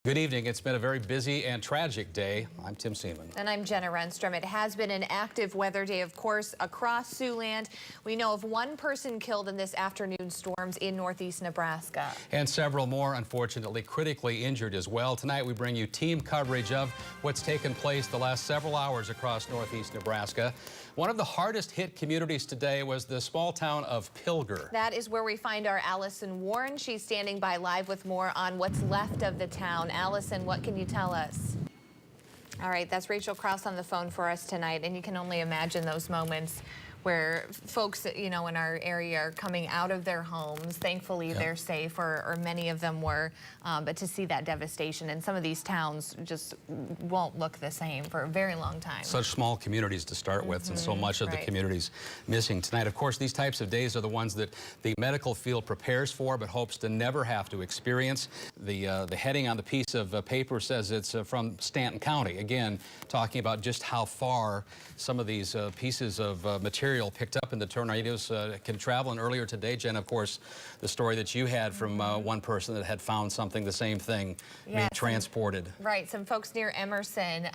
Good evening. It's been a very busy and tragic day. I'm Tim Seaman. And I'm Jenna Rehnstrom. It has been an active weather day, of course, across Siouxland. We know of one person killed in this afternoon storms in northeast Nebraska. And several more, unfortunately, critically injured as well. Tonight, we bring you team coverage of what's taken place the last several hours across northeast Nebraska. One of the hardest hit communities today was the small town of Pilger. That is where we find our Allison Warren. She's standing by live with more on what's left of the town. Allison, what can you tell us? All right, that's Rachel Krause on the phone for us tonight, and you can only imagine those moments where folks, you know, in our area are coming out of their homes. Thankfully, they're safe, or many of them were, but to see that devastation, and some of these towns just won't look the same for a very long time. Such small communities to start with, and so much of the community's missing tonight. Of course, these types of days are the ones that the medical field prepares for, but hopes to never have to experience. The heading on the piece of paper says it's from Stanton County. Again, talking about just how far some of these pieces of material picked up in the tornadoes can travel. And earlier today, Jen, of course, the story that you had from one person that had found something, the same thing, being transported. Right. Some folks near Emerson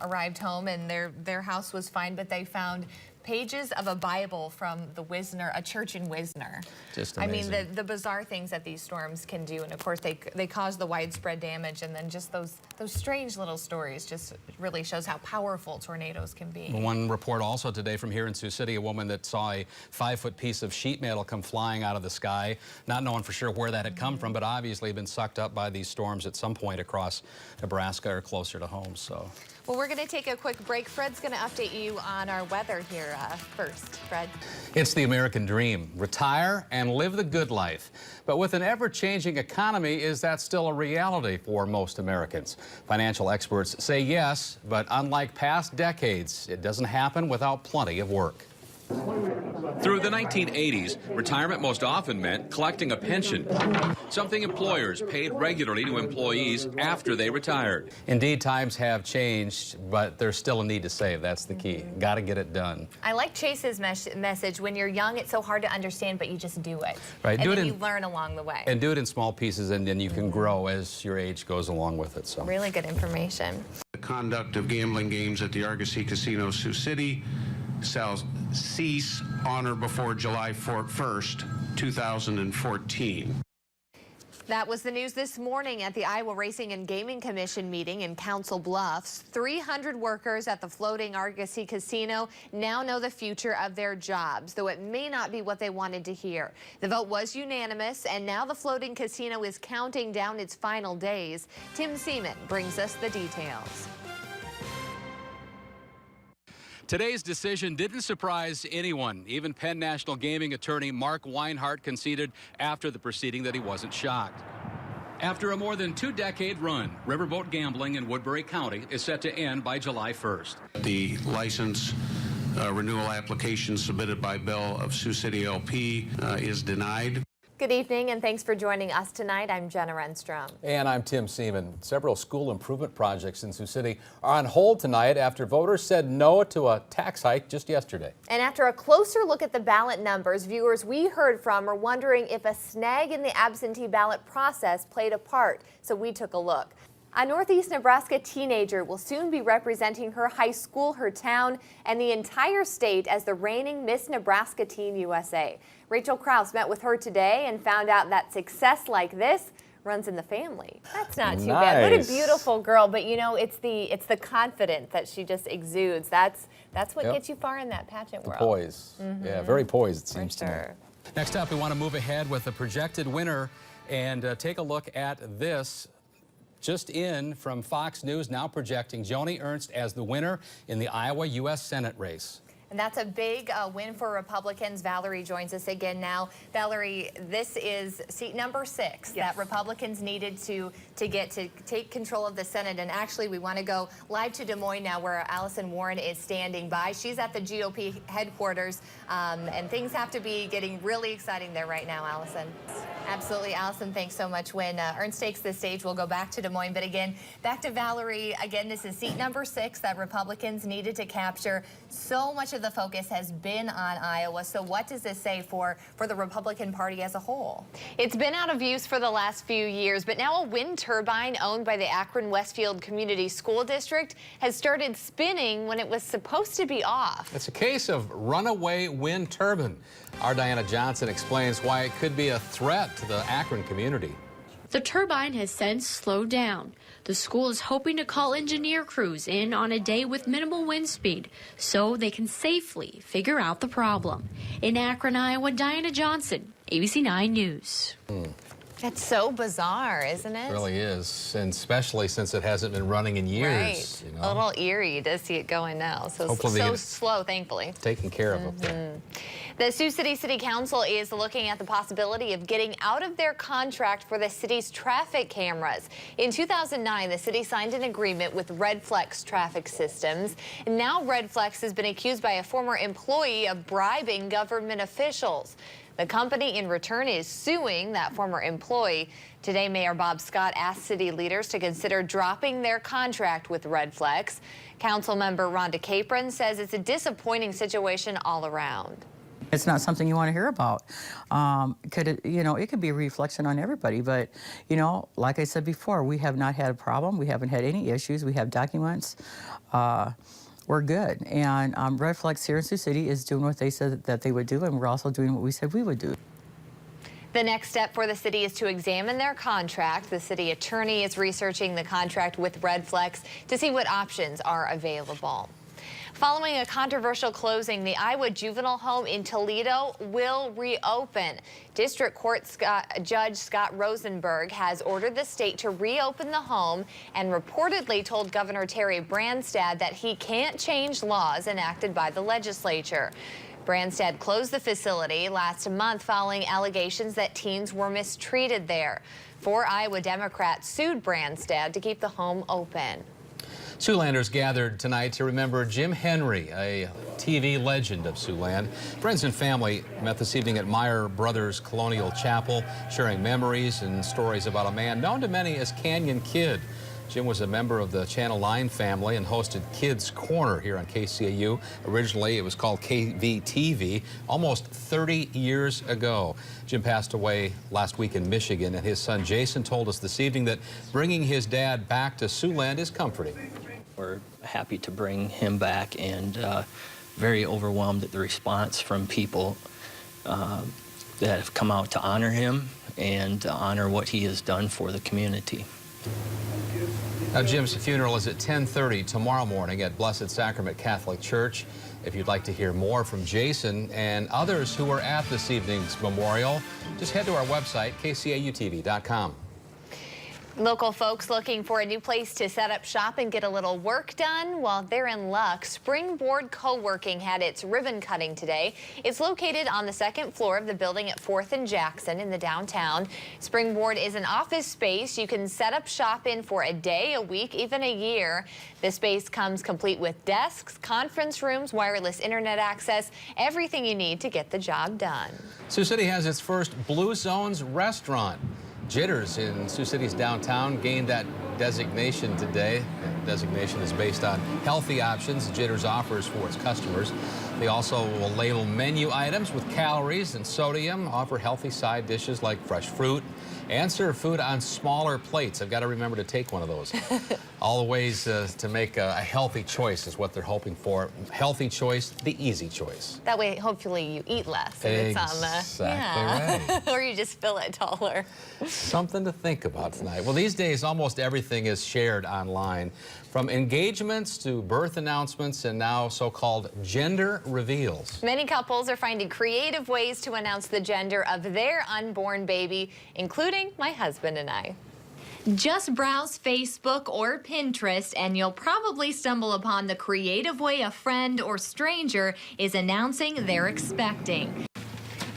arrived home, and their house was fine, but they found pages of a Bible from the Wisner, a church in Wisner. Just amazing. I mean, the bizarre things that these storms can do, and of course they cause the widespread damage, and then just those strange little stories just really shows how powerful tornadoes can be. One report also today from here in Sioux City, a woman that saw a 5-foot piece of sheet metal come flying out of the sky, not knowing for sure where that had come from, but obviously been sucked up by these storms at some point across Nebraska or closer to home. So. Well, we're going to take a quick break. Fred's going to update you on our weather here first. Fred. It's the American dream. Retire and live the good life. But with an ever-changing economy, is that still a reality for most Americans? Financial experts say yes, but unlike past decades, it doesn't happen without plenty of work. Through the 1980s, retirement most often meant collecting a pension, something employers paid regularly to employees after they retired. Indeed, times have changed, but there's still a need to save. That's the key. Got to get it done. I like Chase's message. When you're young, it's so hard to understand, but you just do it. Right. And then you learn along the way. And do it in small pieces, and then you can grow as your age goes along with it. So really good information. The conduct of gambling games at the Argosy Casino, Sioux City, shall cease on or before July 1st, 2014. That was the news this morning at the Iowa Racing and Gaming Commission meeting in Council Bluffs. 300 workers at the floating Argosy Casino now know the future of their jobs, though it may not be what they wanted to hear. The vote was unanimous, and now the floating casino is counting down its final days. Tim Seaman brings us the details. Today's decision didn't surprise anyone. Even Penn National Gaming attorney Mark Weinhardt conceded after the proceeding that he wasn't shocked. After a more than 2-decade run, riverboat gambling in Woodbury County is set to end by July 1st. The license renewal application submitted by Bill of Sioux City LP is denied. Good evening, and thanks for joining us tonight. I'm Jenna Rehnstrom. And I'm Tim Seaman. Several school improvement projects in Sioux City are on hold tonight after voters said no to a tax hike just yesterday. And after a closer look at the ballot numbers, viewers we heard from are wondering if a snag in the absentee ballot process played a part. So we took a look. A northeast Nebraska teenager will soon be representing her high school, her town, and the entire state as the reigning Miss Nebraska Teen USA. Rachel Krause met with her today and found out that success like this runs in the family. That's not too bad. What a beautiful girl, but you know, it's the confidence that she just exudes. That's what gets you far in that pageant world. Poise. Yeah, very poised, it seems to me. Next up, we want to move ahead with the projected winner and take a look at this. Just in from Fox News, now projecting Joni Ernst as the winner in the Iowa U.S. Senate race. And that's a big win for Republicans. Valerie joins us again now. Valerie, this is seat number 6 that Republicans needed to take control of the Senate. And actually, we want to go live to Des Moines now, where Allison Warren is standing by. She's at the GOP headquarters, and things have to be getting really exciting there right now, Allison. Absolutely, Allison. Thanks so much. When Ernst takes the stage, we'll go back to Des Moines. But again, back to Valerie. Again, this is seat number 6 that Republicans needed to capture. So much of the focus has been on Iowa. So what does this say for the Republican Party as a whole? It's been out of use for the last few years, but now a wind turbine owned by the Akron-Westfield Community School District has started spinning when it was supposed to be off. It's a case of runaway wind turbine. Our Diana Johnson explains why it could be a threat to the Akron community. The turbine has since slowed down. The school is hoping to call engineer crews in on a day with minimal wind speed so they can safely figure out the problem. In Akron, Iowa, Diana Johnson, ABC 9 News. That's so bizarre, isn't it? It really is, and especially since it hasn't been running in years. Right. You know? A little eerie to see it going now. So, Hopefully they so get slow, thankfully. taken care of up there. The Sioux City City Council is looking at the possibility of getting out of their contract for the city's traffic cameras. In 2009, the city signed an agreement with Redflex Traffic Systems. And now Redflex has been accused by a former employee of bribing government officials. The company, in return, is suing that former employee. Today, Mayor Bob Scott asked city leaders to consider dropping their contract with Redflex. Councilmember Rhonda Capron says it's a disappointing situation all around. It's not something you want to hear about. It could be a reflection on everybody, but, like I said before, we have not had a problem. We haven't had any issues. We have documents. We're good. And Redflex here in Sioux City is doing what they said that they would do, and we're also doing what we said we would do. The next step for the city is to examine their contract. The city attorney is researching the contract with Redflex to see what options are available. Following a controversial closing, the Iowa Juvenile Home in Toledo will reopen. District Court Judge Scott Rosenberg has ordered the state to reopen the home and reportedly told Governor Terry Branstad that he can't change laws enacted by the legislature. Branstad closed the facility last month following allegations that teens were mistreated there. 4 Iowa Democrats sued Branstad to keep the home open. Siouxlanders gathered tonight to remember Jim Henry, a TV legend of Siouxland. Friends and family met this evening at Meyer Brothers Colonial Chapel, sharing memories and stories about a man known to many as Canyon Kid. Jim was a member of the Channel 9 family and hosted Kids Corner here on KCAU. Originally, it was called KVTV, almost 30 years ago. Jim passed away last week in Michigan, and his son Jason told us this evening that bringing his dad back to Siouxland is comforting. We're happy to bring him back and very overwhelmed at the response from people that have come out to honor him and honor what he has done for the community. Now, Jim's funeral is at 10:30 tomorrow morning at Blessed Sacrament Catholic Church. If you'd like to hear more from Jason and others who were at this evening's memorial, just head to our website, kcautv.com. Local folks looking for a new place to set up shop and get a little work done? Well, they're in luck. Springboard Co-working had its ribbon cutting today. It's located on the 2nd floor of the building at 4th and Jackson in the downtown. Springboard is an office space you can set up shop in for a day, a week, even a year. The space comes complete with desks, conference rooms, wireless internet access, everything you need to get the job done. Sioux City has its first Blue Zones restaurant. Jitters in Sioux City's downtown gained that designation today. The designation is based on healthy options Jitters offers for its customers. They also will label menu items with calories and sodium, offer healthy side dishes like fresh fruit, and serve food on smaller plates. I've got to remember to take one of those. All the ways to make a healthy choice is what they're hoping for. Healthy choice, the easy choice. That way, hopefully, you eat less if it's on the... Exactly right. Or you just fill it taller. Something to think about tonight. Well, these days, almost everything is shared online, from engagements to birth announcements and now so-called gender reveals. Many couples are finding creative ways to announce the gender of their unborn baby, including my husband and I. Just browse Facebook or Pinterest and you'll probably stumble upon the creative way a friend or stranger is announcing they're expecting.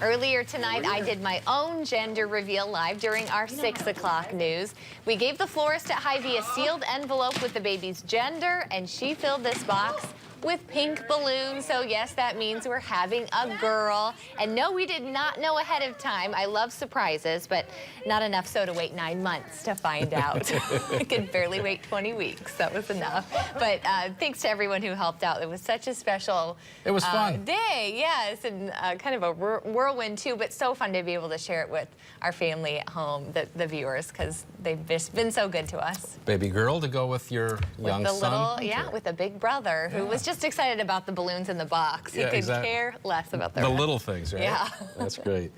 Earlier tonight, I did my own gender reveal live during our 6 o'clock news. We gave the florist at Hy-Vee a sealed envelope with the baby's gender, and she filled this box with pink balloons. So yes, that means we're having a girl. And no, we did not know ahead of time. I love surprises, but not enough so to wait 9 months to find out. I could barely wait 20 weeks. That was enough. But thanks to everyone who helped out. It was such a special day. Yes, and kind of a whirlwind too, but so fun to be able to share it with our family at home, the viewers, because they've just been so good to us. Baby girl to go with your young son? With a big brother who was just excited about the balloons in the box. He could care less about the little things, right? Yeah. That's great.